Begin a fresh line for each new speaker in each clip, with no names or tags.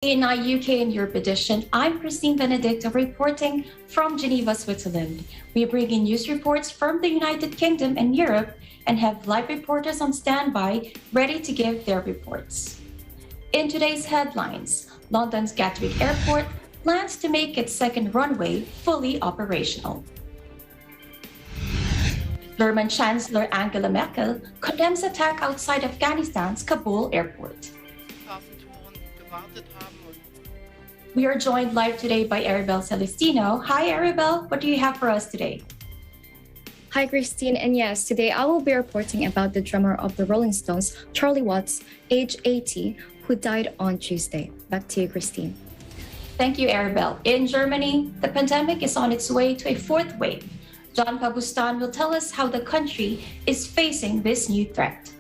In our UK and Europe edition, I'm Christine Benedict reporting from Geneva, Switzerland. We bring in news reports from the United Kingdom and Europe and have live reporters on standby ready to give their reports. In today's headlines, London's Gatwick Airport plans to make its second runway fully operational. German Chancellor Angela Merkel condemns attack outside Afghanistan's Kabul airport. We are joined live today by Arabelle Celestino. Hi, Arabelle. What do you have for us today?
Hi, Christine. And yes, today I will be reporting about the drummer of the Rolling Stones, Charlie Watts, age 80, who died on Tuesday. Back to you, Christine.
Thank you, Arabelle. In Germany, the pandemic is on its way to a fourth wave. John Pabustan will tell us how the country is facing this new threat.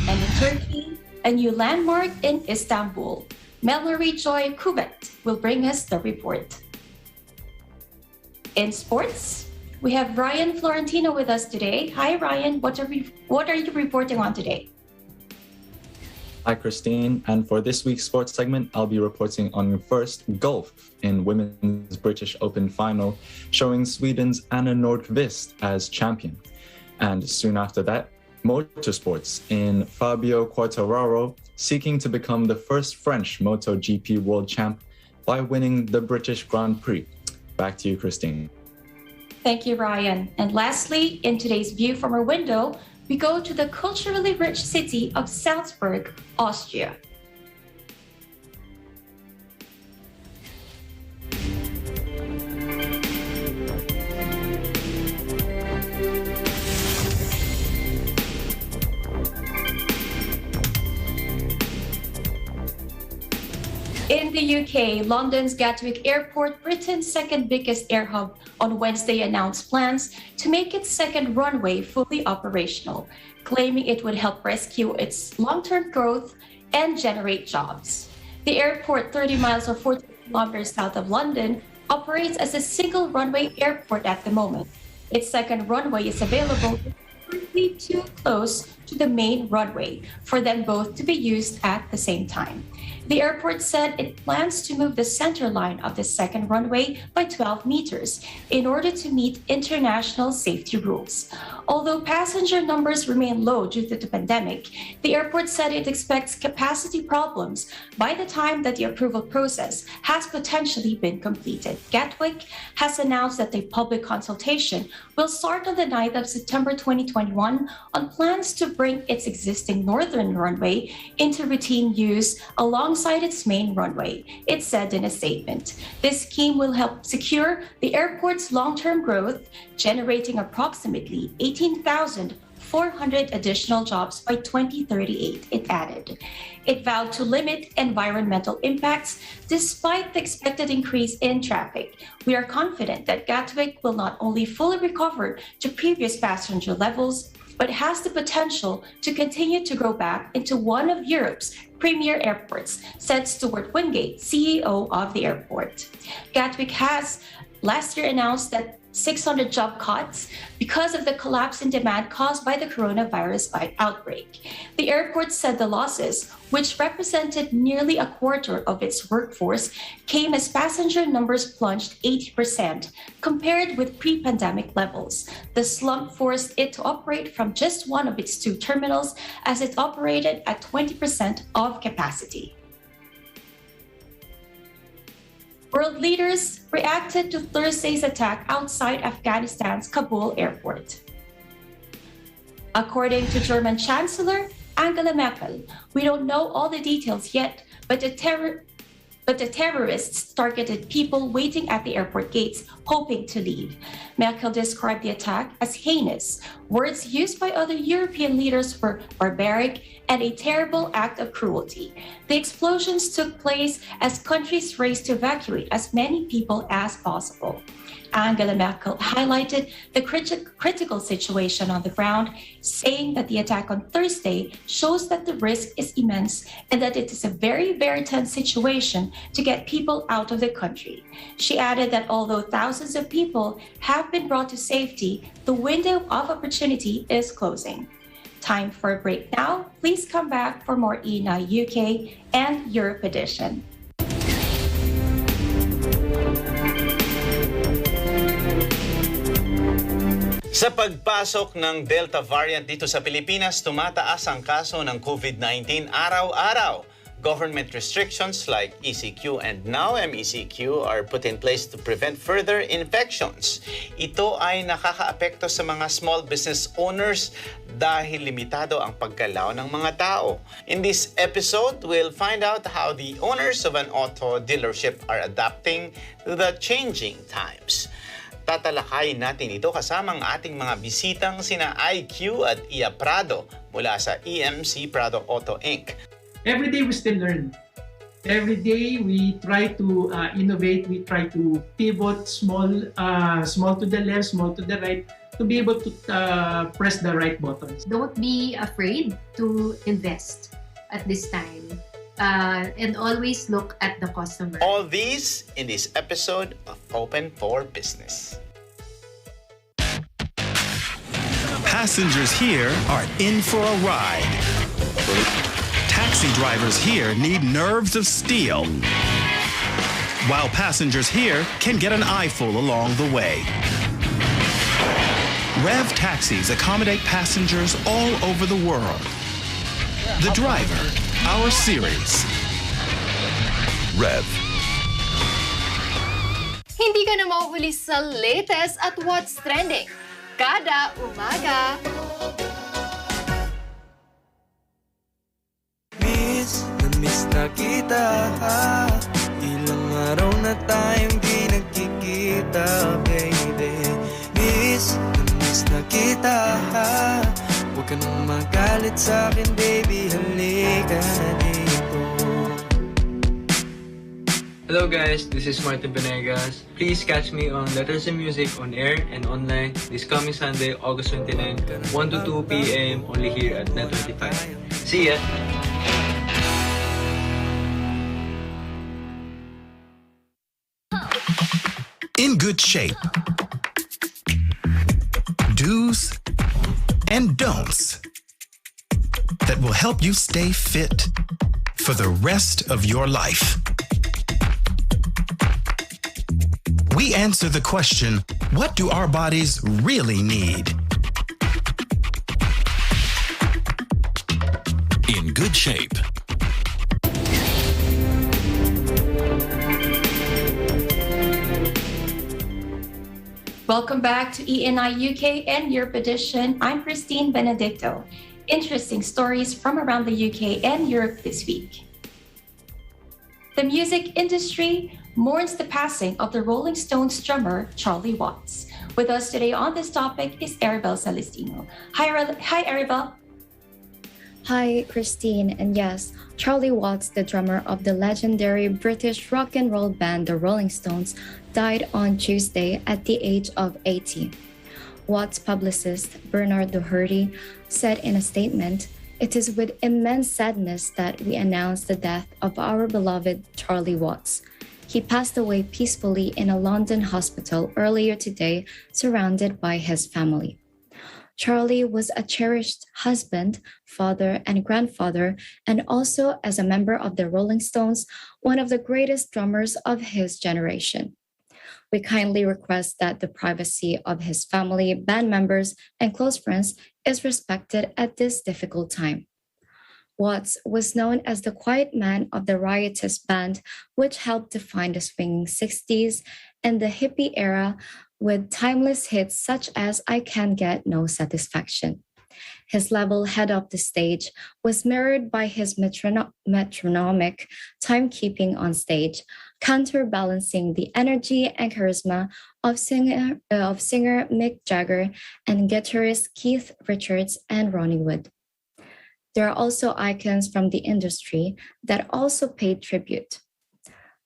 And in Turkey, a new landmark in Istanbul. Melody Joy Kubet will bring us the report. In sports, we have Ryan Florentino with us today. Hi, Ryan. What are you reporting on today?
Hi, Christine. And for this week's sports segment, I'll be reporting on first golf in Women's British Open final, showing Sweden's Anna Nordqvist as champion. And soon after that, motorsports in Fabio Quartararo seeking to become the first French MotoGP world champ by winning the British Grand Prix. Back to you, Christine.
Thank you, Ryan. And lastly, in today's View from Our Window, we go to the culturally rich city of Salzburg, Austria. In the UK, London's Gatwick Airport, Britain's second biggest air hub, on Wednesday announced plans to make its second runway fully operational, claiming it would help rescue its long-term growth and generate jobs. The airport, 30 miles or 40 kilometers south of London, operates as a single runway airport at the moment. Its second runway is available currently too close to the main runway for them both to be used at the same time. The airport said it plans to move the center line of the second runway by 12 meters in order to meet international safety rules. Although passenger numbers remain low due to the pandemic, the airport said it expects capacity problems by the time that the approval process has potentially been completed. Gatwick has announced that a public consultation will start on the 9th of September 2021 on plans to bring its existing northern runway into routine use alongside its main runway, it said in a statement. This scheme will help secure the airport's long-term growth, generating approximately 18,400 additional jobs by 2038, it added. It vowed to limit environmental impacts despite the expected increase in traffic. We are confident that Gatwick will not only fully recover to previous passenger levels, but has the potential to continue to grow back into one of Europe's premier airports, said Stuart Wingate, CEO of the airport. Gatwick has last year announced that 600 job cuts because of the collapse in demand caused by the coronavirus outbreak. The airport said the losses, which represented nearly a quarter of its workforce, came as passenger numbers plunged 80% compared with pre-pandemic levels. The slump forced it to operate from just one of its two terminals as it operated at 20% of capacity. World leaders reacted to Thursday's attack outside Afghanistan's Kabul airport. According to German Chancellor Angela Merkel, we don't know all the details yet, but the terrorists targeted people waiting at the airport gates, hoping to leave. Merkel described the attack as heinous. Words used by other European leaders were barbaric and a terrible act of cruelty. The explosions took place as countries raced to evacuate as many people as possible. Angela Merkel highlighted the critical situation on the ground, saying that the attack on Thursday shows that the risk is immense and that it is a very, very tense situation to get people out of the country. She added that although thousands of people have been brought to safety, the window of opportunity is closing. Time for a break now. Please come back for more ENI UK and Europe edition.
Sa pagpasok ng Delta variant dito sa Pilipinas, tumataas ang kaso ng COVID-19 araw-araw. Government restrictions like ECQ and now MECQ are put in place to prevent further infections. Ito ay nakakaapekto sa mga small business owners dahil limitado ang paggalaw ng mga tao. In this episode, we'll find out how the owners of an auto dealership are adapting to the changing times. Tatalakayin natin ito kasama ang ating mga bisitang sina IQ at Ia Prado mula sa EMC Prado Auto Inc.
Every day we still learn. Every day we try to innovate. We try to pivot small to the left, small to the right, to be able to press the right buttons.
Don't be afraid to invest at this time. And always look at the customer.
All these in this episode of Open for Business.
Passengers here are in for a ride. Taxi drivers here need nerves of steel, while passengers here can get an eyeful along the way. Rev taxis accommodate passengers all over the world. The Driver, our series. Rev.
Hindi ka na mauuli sa latest at what's trending. Kada umaga.
Miss na kita. Ilang araw na tayong di nagkikita, baby. Miss na kita. Huwag ka nang magalit sa'kin, baby. Halika na dito.
Hello guys, this is Martin Venegas. Please catch me on Letters and Music on air and online this coming Sunday, August 29, 1 to 2 p.m. only here at Net 25. See ya!
In good shape. Do's and don'ts that will help you stay fit for the rest of your life. We answer the question, what do our bodies really need? In good shape.
Welcome back to ENI UK and Europe edition. I'm Christine Benedicto. Interesting stories from around the UK and Europe this week. The music industry mourns the passing of the Rolling Stones drummer Charlie Watts. With us today on this topic is Arabel Celestino. Hi, Arabel.
Hi, Christine. And yes, Charlie Watts, the drummer of the legendary British rock and roll band The Rolling Stones, died on Tuesday at the age of 80. Watts' publicist, Bernard Doherty, said in a statement, "It is with immense sadness that we announce the death of our beloved Charlie Watts. He passed away peacefully in a London hospital earlier today, surrounded by his family." Charlie was a cherished husband, father, and grandfather, and also as a member of the Rolling Stones, one of the greatest drummers of his generation. We kindly request that the privacy of his family, band members, and close friends is respected at this difficult time. Watts was known as the quiet man of the riotous band, which helped define the swinging 60s and the hippie era with timeless hits such as I Can Get No Satisfaction. His level head of the stage was mirrored by his metronomic timekeeping on stage, counterbalancing the energy and charisma of singer Mick Jagger and guitarist Keith Richards and Ronnie Wood. There are also icons from the industry that also paid tribute.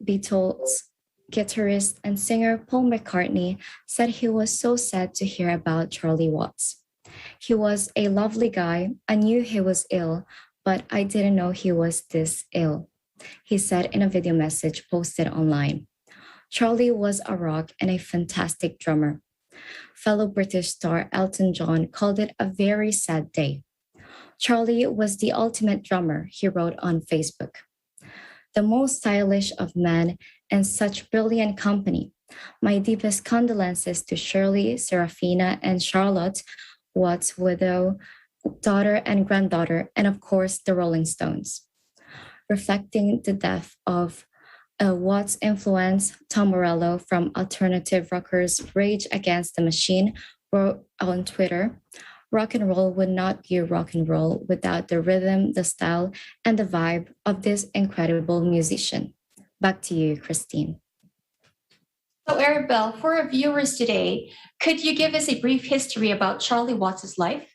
Beatles guitarist and singer Paul McCartney said he was so sad to hear about Charlie Watts. "He was a lovely guy. I knew he was ill, but I didn't know he was this ill," he said in a video message posted online. Charlie was a rock and a fantastic drummer. Fellow British star Elton John called it a very sad day. Charlie was the ultimate drummer, he wrote on Facebook. The most stylish of men and such brilliant company. My deepest condolences to Shirley, Serafina, and Charlotte, Watts' widow, daughter, and granddaughter, and of course, the Rolling Stones. Reflecting the death of Watts' influence, Tom Morello from alternative rockers Rage Against the Machine wrote on Twitter, rock and roll would not be rock and roll without the rhythm, the style, and the vibe of this incredible musician. Back to you, Christine.
So, Arabelle, for our viewers today, could you give us a brief history about Charlie Watts' life?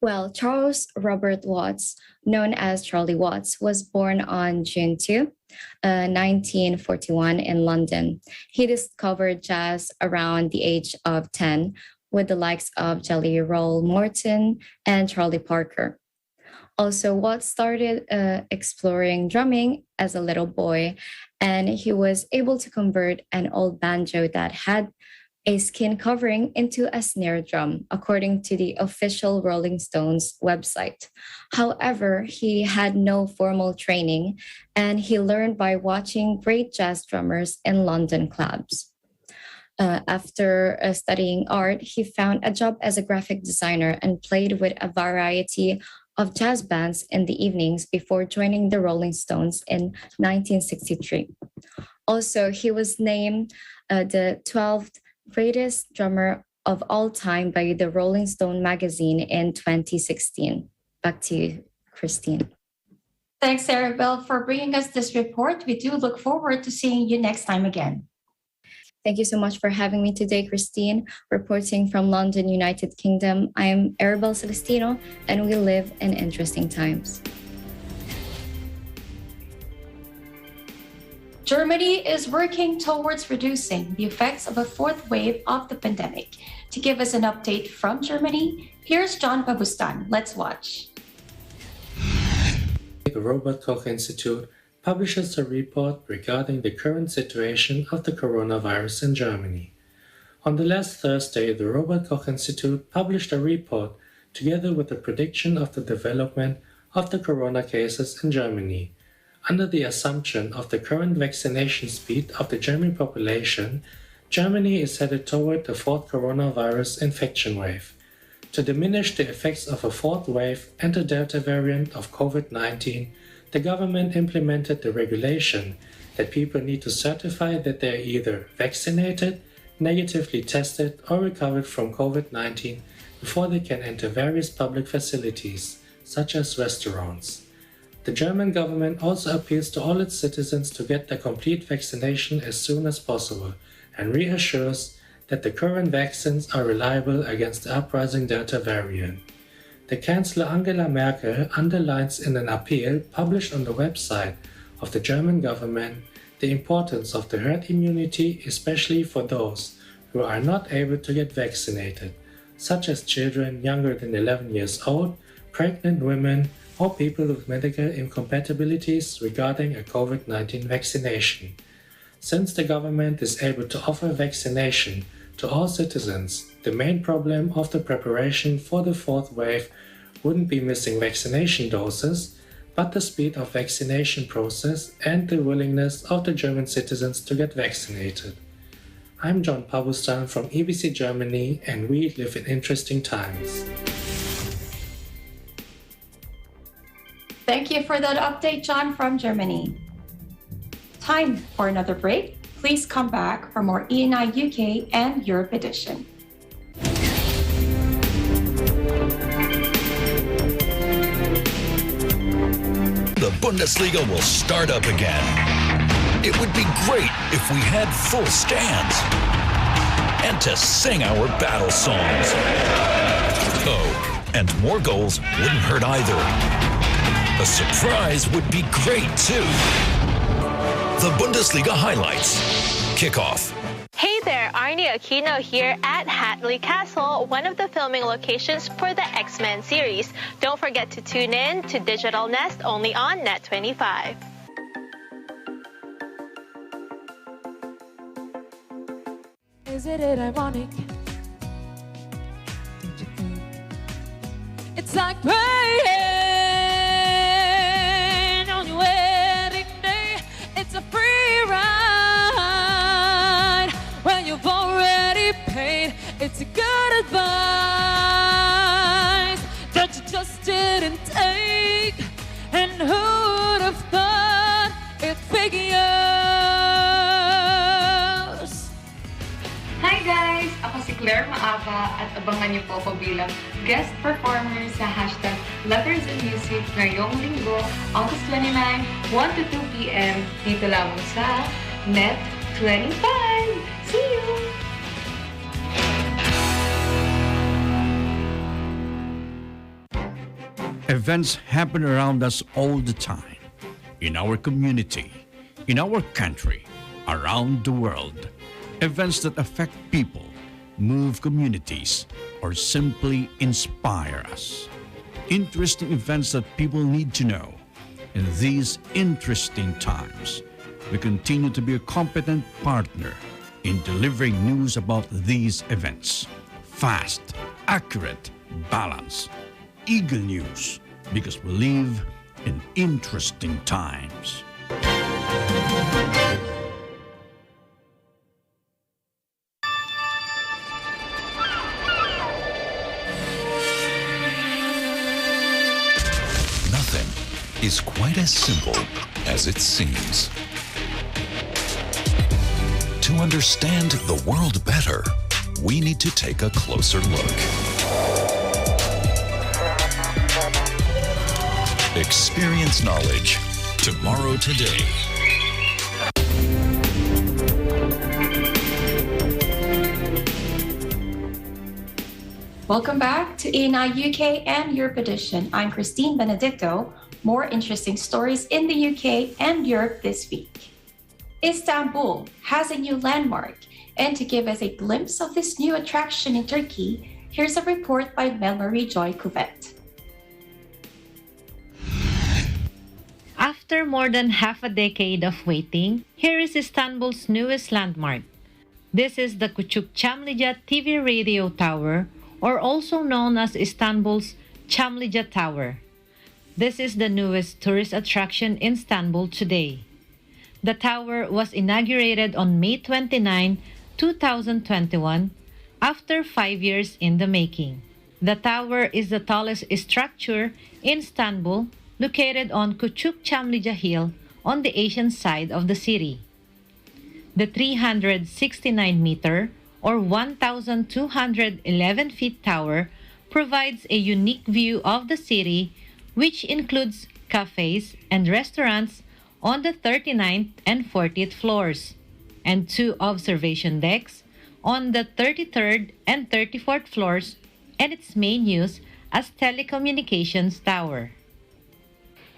Well, Charles Robert Watts, known as Charlie Watts, was born on June 2, 1941 in London. He discovered jazz around the age of 10 with the likes of Jelly Roll Morton and Charlie Parker. Also, Watts started exploring drumming as a little boy, and he was able to convert an old banjo that had a skin covering into a snare drum, according to the official Rolling Stones website. However, he had no formal training, and he learned by watching great jazz drummers in London clubs. After studying art, he found a job as a graphic designer and played with a variety of jazz bands in the evenings before joining the Rolling Stones in 1963. Also, he was named the 12th greatest drummer of all time by the Rolling Stone magazine in 2016. Back to you, Christine.
Thanks, Arabelle, for bringing us this report. We do look forward to seeing you next time again.
Thank you so much for having me today, Christine. Reporting from London, United Kingdom, I am Arabelle Celestino, and we live in interesting times.
Germany is working towards reducing the effects of a fourth wave of the pandemic. To give us an update from Germany, here's John Babustan. Let's watch.
The Robert Koch Institute publishes a report regarding the current situation of the coronavirus in Germany. On the last Thursday, the Robert Koch Institute published a report together with a prediction of the development of the corona cases in Germany. Under the assumption of the current vaccination speed of the German population, Germany is headed toward the fourth coronavirus infection wave. To diminish the effects of a fourth wave and the Delta variant of COVID-19, the government implemented the regulation that people need to certify that they are either vaccinated, negatively tested, or recovered from COVID-19 before they can enter various public facilities, such as restaurants. The German government also appeals to all its citizens to get the complete vaccination as soon as possible and reassures that the current vaccines are reliable against the uprising Delta variant. The Chancellor Angela Merkel underlines in an appeal published on the website of the German government the importance of the herd immunity, especially for those who are not able to get vaccinated, such as children younger than 11 years old, pregnant women, or people with medical incompatibilities regarding a COVID-19 vaccination. Since the government is able to offer vaccination to all citizens, the main problem of the preparation for the fourth wave wouldn't be missing vaccination doses, but the speed of vaccination process and the willingness of the German citizens to get vaccinated. I'm John Pabustan from EBC Germany, and we live in interesting times.
Thank you for that update, John, from Germany. Time for another break. Please come back for more ENI UK and Europe edition.
The Bundesliga will start up again. It would be great if we had full stands and to sing our battle songs. Oh, and more goals wouldn't hurt either. A surprise would be great too. The Bundesliga highlights. Kickoff.
Hey there, Arnie Aquino here at Hatley Castle, one of the filming locations for the X-Men series. Don't forget to tune in to Digital Nest only on Net25.
Isn't it ironic? Don't you think? It's It's like praying on your wedding day. It's a free ride when you've already paid. It's a good advice that you just didn't take. And who would have thought it figures?
Hi guys! Ako si Claire Maaba at abangan niyo po ako bilang guest performer sa hashtag Letters and Music ngayong linggo, August 29, 1 to 2 p.m. dito lamang sa Net 25. See you!
Events happen around us all the time, in our community, in our country, around the world. Events that affect people, move communities, or simply inspire us. Interesting events that people need to know. In these interesting times, we continue to be a competent partner in delivering news about these events. Fast, accurate, balanced. Eagle News, because we live in interesting times.
Nothing is quite as simple as it seems. To understand the world better, we need to take a closer look. Experience knowledge. Tomorrow today.
Welcome back to ANI UK and Europe Edition. I'm Christine Benedicto. More interesting stories in the UK and Europe this week. Istanbul has a new landmark, and to give us a glimpse of this new attraction in Turkey, here's a report by Melmarie Joy Cuvet.
After more than half a decade of waiting, here is Istanbul's newest landmark. This is the Küçükçamlıca TV radio tower, or also known as Istanbul's Çamlıca Tower. This is the newest tourist attraction in Istanbul today. The tower was inaugurated on May 29, 2021, after 5 years in the making. The tower is the tallest structure in Istanbul, located on Küçükçamlıca Hill on the Asian side of the city. The 369-meter or 1,211 feet tower provides a unique view of the city, which includes cafes and restaurants on the 39th and 40th floors, and 2 observation decks on the 33rd and 34th floors, and its main use as telecommunications tower.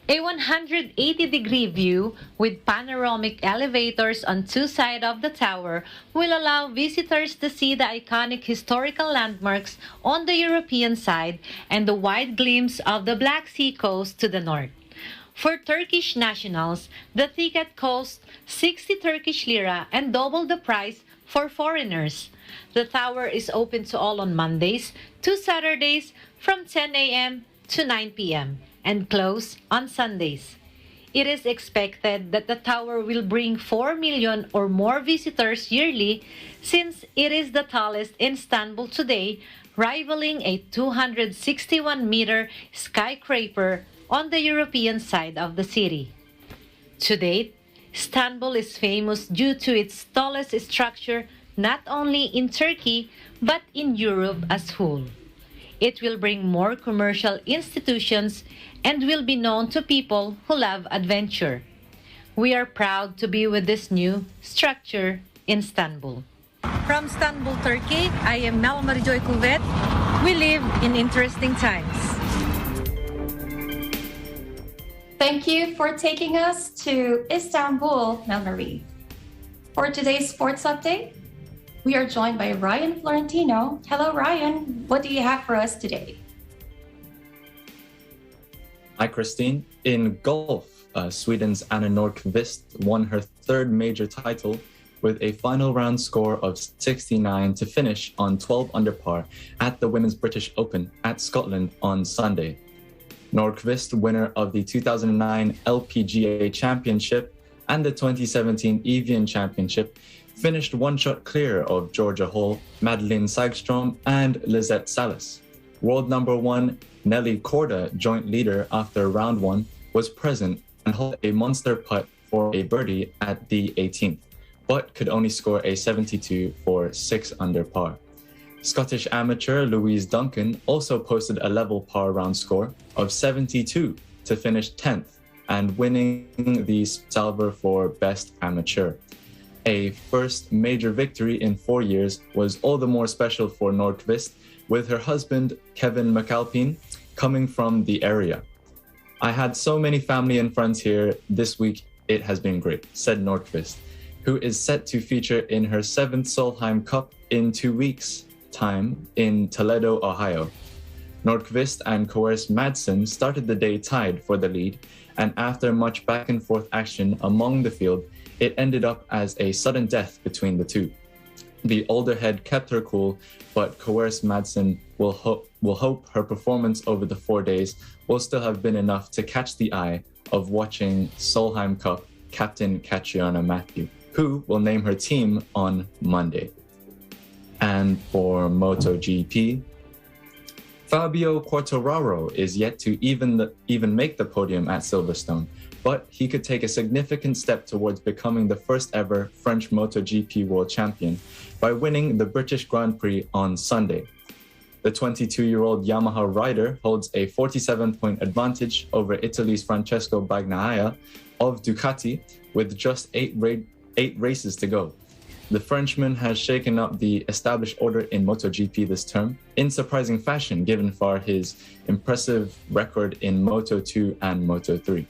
A 180-degree view with panoramic elevators on 2 sides of the tower will allow visitors to see the iconic historical landmarks on the European side and the wide glimpse of the Black Sea coast to the north. For Turkish nationals, the ticket costs 60 Turkish lira and double the price for foreigners. The tower is open to all on Mondays to Saturdays from 10 a.m. to 9 p.m. and close on Sundays. It is expected that the tower will bring 4 million or more visitors yearly, since it is the tallest in Istanbul today, rivaling a 261-meter skyscraper on the European side of the city. To date, Istanbul is famous due to its tallest structure not only in Turkey but in Europe as whole. It will bring more commercial institutions and will be known to people who love adventure. We are proud to be with this new structure in Istanbul. From Istanbul, Turkey, I am Melmarie Joy Cuvet. We live in interesting times.
Thank you for taking us to Istanbul, Melmarie. For today's sports update, we are joined by Ryan Florentino. Hello, Ryan. What do you have for us today?
Hi, Christine. In golf, Sweden's Anna Nordqvist won her 3rd major title with a final round score of 69 to finish on 12 under par at the Women's British Open at Scotland on Sunday. Nordqvist, winner of the 2009 LPGA Championship and the 2017 Evian Championship, finished one shot clear of Georgia Hall, Madeline Sagstrom, and Lizette Salas. World number one Nelly Korda, joint leader after round one, was present and held a monster putt for a birdie at the 18th, but could only score a 72 for 6 under par. Scottish amateur Louise Duncan also posted a level par round score of 72 to finish 10th and winning the Salzburg for Best Amateur. A first major victory in 4 years was all the more special for Nordqvist, with her husband Kevin McAlpine coming from the area. "I had so many family and friends here this week, it has been great," said Nordqvist, who is set to feature in her 7th Solheim Cup in 2 weeks' time in Toledo, Ohio. Nordqvist and Coerce Madsen started the day tied for the lead, and after much back and forth action among the field, it ended up as a sudden death between the two. The older head kept her cool, but Coerce Madsen will hope her performance over the 4 days will still have been enough to catch the eye of watching Solheim Cup captain Catriona Matthew, who will name her team on Monday. And for MotoGP, Fabio Quartararo is yet to even make the podium at Silverstone, but he could take a significant step towards becoming the first ever French MotoGP world champion by winning the British Grand Prix on Sunday. The 22-year-old Yamaha rider holds a 47-point advantage over Italy's Francesco Bagnaia of Ducati with just eight races to go. The Frenchman has shaken up the established order in MotoGP this term in surprising fashion, given for his impressive record in Moto2 and Moto3.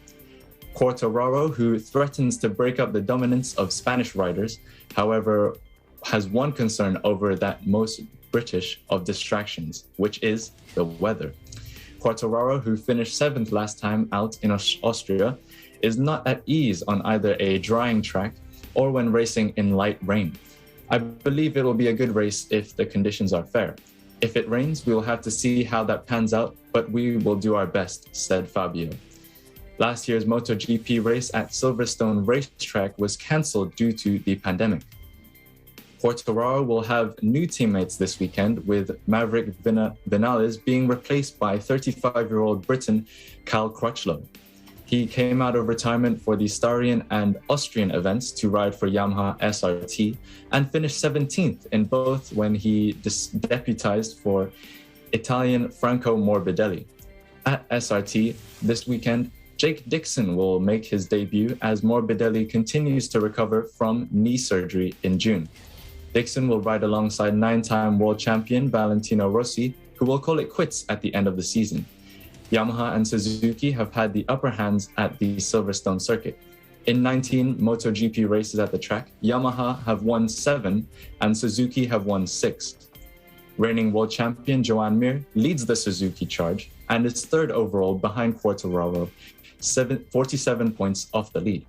Quartararo, who threatens to break up the dominance of Spanish riders, however, has one concern over that most British of distractions, which is the weather. Quartararo, who finished 7th last time out in Austria, is not at ease on either a drying track or when racing in light rain. "I believe it will be a good race if the conditions are fair. If it rains, we will have to see how that pans out, but we will do our best," said Fabio. Last year's MotoGP race at Silverstone racetrack was cancelled due to the pandemic. Quartararo will have new teammates this weekend, with Maverick Vinales being replaced by 35-year-old Briton Cal Crutchlow. He came out of retirement for the Styrian and Austrian events to ride for Yamaha SRT and finished 17th in both when he deputized for Italian Franco Morbidelli. At SRT this weekend, Jake Dixon will make his debut as Morbidelli continues to recover from knee surgery in June. Dixon will ride alongside 9-time world champion Valentino Rossi, who will call it quits at the end of the season. Yamaha and Suzuki have had the upper hands at the Silverstone circuit. In 19 MotoGP races at the track, Yamaha have won 7 and Suzuki have won 6. Reigning world champion Joan Mir leads the Suzuki charge and is 3rd overall behind Quartararo, 47 points off the lead.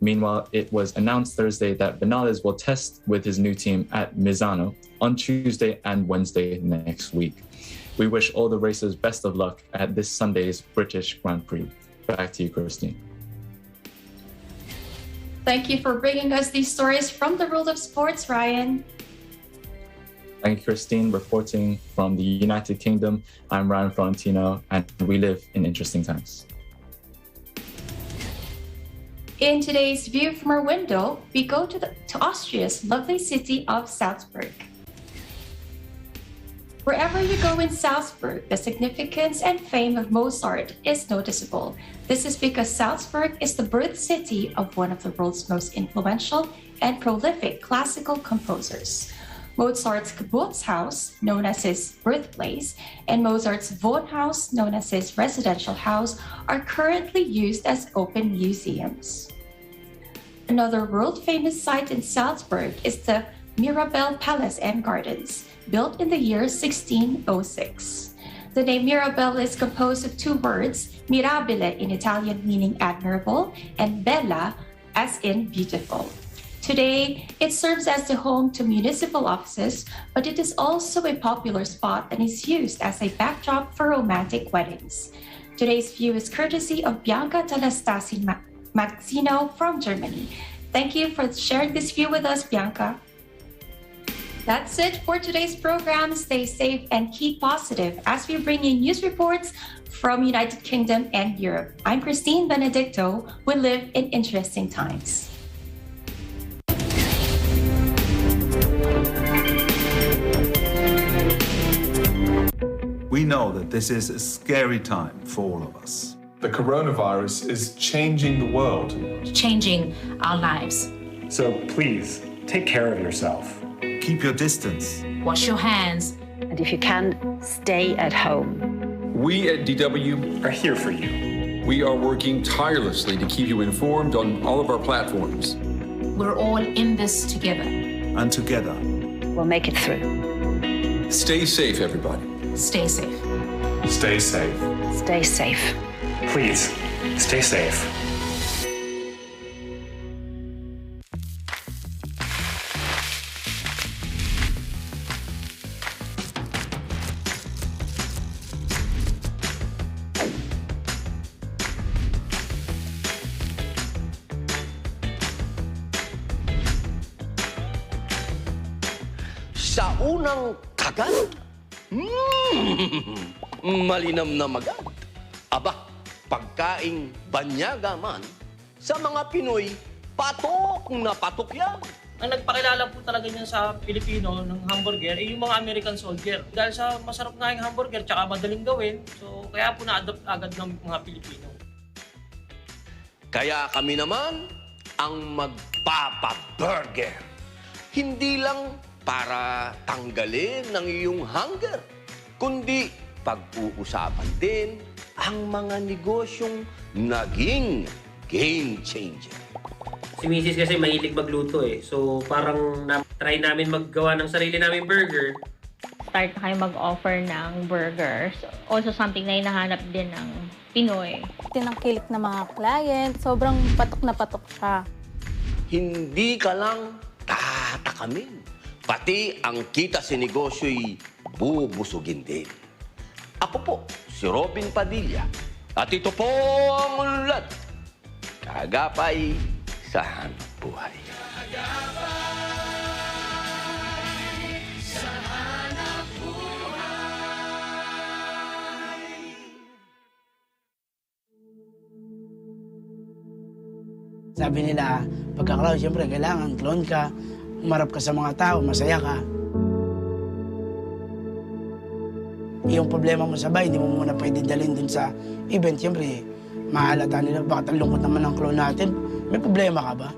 Meanwhile, it was announced Thursday that Vinales will test with his new team at Misano on Tuesday and Wednesday next week. We wish all the racers best of luck at this Sunday's British Grand Prix. Back to you, Christine.
Thank you for bringing us these stories from the world of sports, Ryan.
Thank you, Christine. Reporting from the United Kingdom, I'm Ryan Florentino, and we live in interesting times.
In today's View from Our Window, we go to Austria's lovely city of Salzburg. Wherever you go in Salzburg, the significance and fame of Mozart is noticeable. This is because Salzburg is the birth city of one of the world's most influential and prolific classical composers. Mozart's Geburtshaus, known as his birthplace, and Mozart's Wohnhaus, known as his residential house, are currently used as open museums. Another world-famous site in Salzburg is the Mirabell Palace and Gardens, built in the year 1606. The name Mirabell is composed of 2 words, mirabile in Italian meaning admirable, and bella as in beautiful. Today, it serves as the home to municipal offices, but it is also a popular spot and is used as a backdrop for romantic weddings. Today's view is courtesy of Bianca Talastasi Mazzino from Germany. Thank you for sharing this view with us, Bianca. That's it for today's program. Stay safe and keep positive as we bring you news reports from United Kingdom and Europe. I'm Christine Benedicto. We live in interesting times.
We know that this is a scary time for all of us.
The coronavirus is changing the world.
Changing our lives.
So please, take care of yourself.
Keep your distance.
Wash your hands.
And if you can, stay at home.
We at DW
are here for you.
We are working tirelessly to keep you informed on all of our platforms.
We're all in this together.
And together,
we'll make it through.
Stay safe, everybody.
Stay safe.
Stay safe.
Stay safe.
Please, stay safe.
Sa unang kagat, malinam na magat. Aba, pagkaing banyaga man, sa mga Pinoy, patok na patok yan.
Ang nagpakilala po talaga niyan sa Pilipino ng hamburger ay yung mga American soldier. Dahil sa masarap nga yung hamburger tsaka madaling gawin, so kaya po na-adopt agad ng mga Pilipino.
Kaya kami naman ang magpapaburger. Hindi lang para tanggalin ng iyong hunger, kundi pag-uusapan din ang mga negosyong naging game changer.
Si Mrs. kasi mahilig magluto eh. So parang try namin maggawa ng sarili naming burger.
Start na kayo mag-offer ng burgers. Also something na hinahanap din ng Pinoy.
Tinangkilik na mga client, sobrang patok na patok siya.
Hindi ka lang tatakamin. Pati ang kita sa negosyo'y bubusugin din. Ako po, si Robin Padilla. At ito po ang ulat. Kaagapay sa hanap buhay.
Sabi nila, pagka-clown, siyempre kailangan clown ka, umarap ka sa mga tao, masaya ka. Yung problema mo sa bahay, hindi mo muna pwede dalhin dun sa event. Siyempre, mahalata nila, bakit ang lungkot naman ng clown natin? May problema ka ba?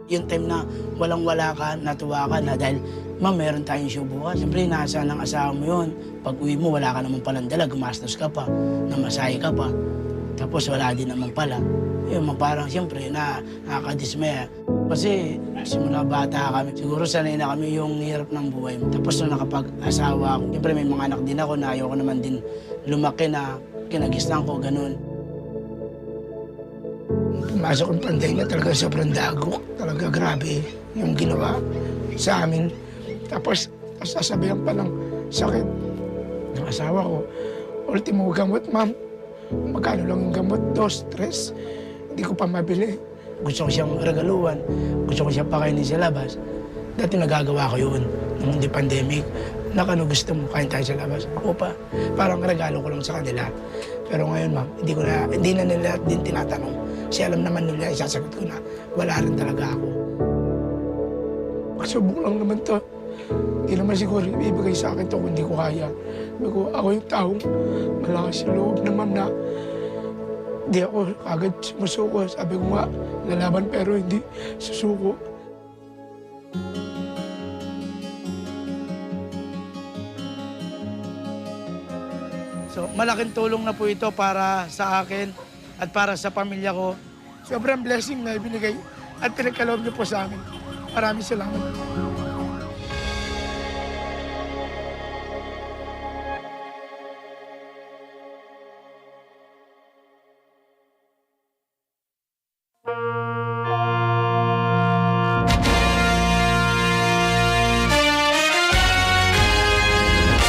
Yung time na walang-wala ka, natuwa ka na dahil, ma'am, meron tayong show bukas. Siyempre, nasa ng asawa mo yun. Pag uwi mo, wala ka naman palang dala, gumastos ka pa, namasahe ka pa. Tapos wala din naman pala. Yun, parang siyempre, nakakadismaya. Kasi simula bata kami, siguro sanay na kami yung hirap ng buhay. Tapos nung nakapag-asawa ako, siyempre may mga anak din ako na ayoko naman din lumaki na kinagisnan ko, ganun. Pumasok ang pandemya, talaga sobrang dagok. Talaga grabe yung ginawa sa amin. Tapos sasabihan pa ng sakit ng asawa ko. Ultimo gamot, ma'am. Magkano lang yung gamot? 2, 3. Hindi ko pa mabili. Gusto ko siyang regaluhan. Gusto ko siyang pakainin sa labas. Dati nagagawa ko yun. Nung hindi pandemic. Nakano gusto mo, kain tayo sa labas. Opa, parang regalo ko lang sa kanila. Pero ngayon, ma'am, hindi na nila din tinatanong. Kasi alam naman nila, isasagot ko na wala rin talaga ako. Pasubok lang naman to. Hindi naman siguro ibigay sa akin to kung hindi ko kaya. Ako yung taong malakas sa loob naman na hindi ako agad sumusuko. Sabi ko nga, lalaban pero hindi susuko. So, malaking tulong na po ito para sa akin at para sa pamilya ko. Sobrang blessing na ibinigay at pinagkaloob niyo po sa amin. Maraming salamat.